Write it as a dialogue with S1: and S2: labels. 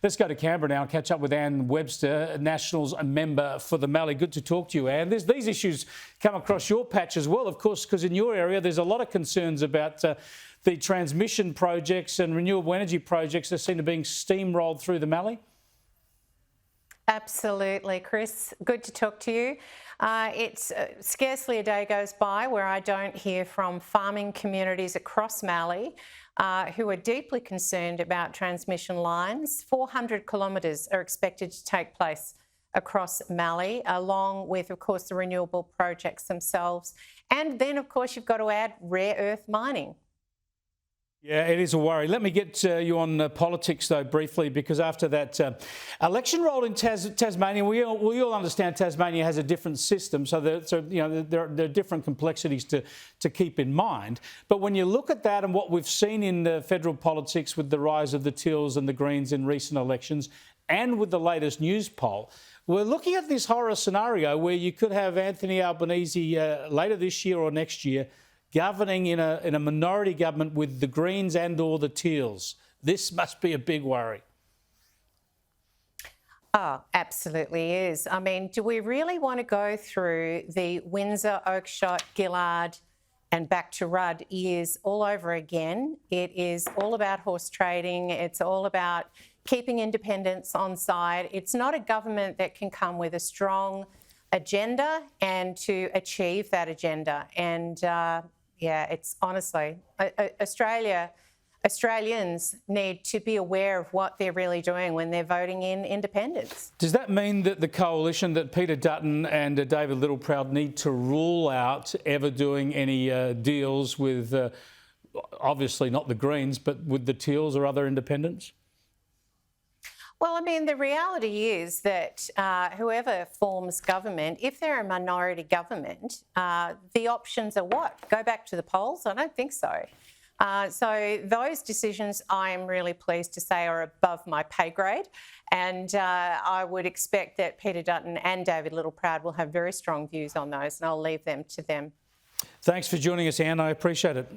S1: Let's go to Canberra now and catch up with Anne Webster, Nationals member for the Mallee. Good to talk to you, Anne. These issues come across your patch as well, of course, because in your area there's a lot of concerns about the transmission projects and renewable energy projects that seem to be being steamrolled through the Mallee.
S2: Absolutely, Chris. Good to talk to you. It's scarcely a day goes by where I don't hear from farming communities across Mallee who are deeply concerned about transmission lines. 400 kilometres are expected to take place across Mallee, along with, of course, the renewable projects themselves. And then, of course, you've got to add rare earth mining.
S1: Yeah, it is a worry. Let me get you on politics, though, briefly, because after that election roll in Tasmania, we all understand Tasmania has a different system, so there are different complexities to keep in mind. But when you look at that and what we've seen in the federal politics with the rise of the Teals and the Greens in recent elections, and with the latest news poll, we're looking at this horror scenario where you could have Anthony Albanese later this year or next year governing in a minority government with the Greens and or the Teals. This must be a big worry.
S2: Oh, absolutely is. I mean, do we really want to go through the Windsor, Oakeshott, Gillard and back to Rudd years all over again? It is all about horse trading. It's all about keeping independence on side. It's not a government that can come with a strong agenda and to achieve that agenda. And yeah, it's honestly, Australians need to be aware of what they're really doing when they're voting in independence.
S1: Does that mean that the coalition, that Peter Dutton and David Littleproud need to rule out ever doing any deals with, obviously not the Greens, but with the Teals or other independents?
S2: Well, I mean, the reality is that whoever forms government, if they're a minority government, the options are what? Go back to the polls? I don't think so. So those decisions, I'm really pleased to say, are above my pay grade. And I would expect that Peter Dutton and David Littleproud will have very strong views on those, and I'll leave them to them.
S1: Thanks for joining us, Anne. I appreciate it.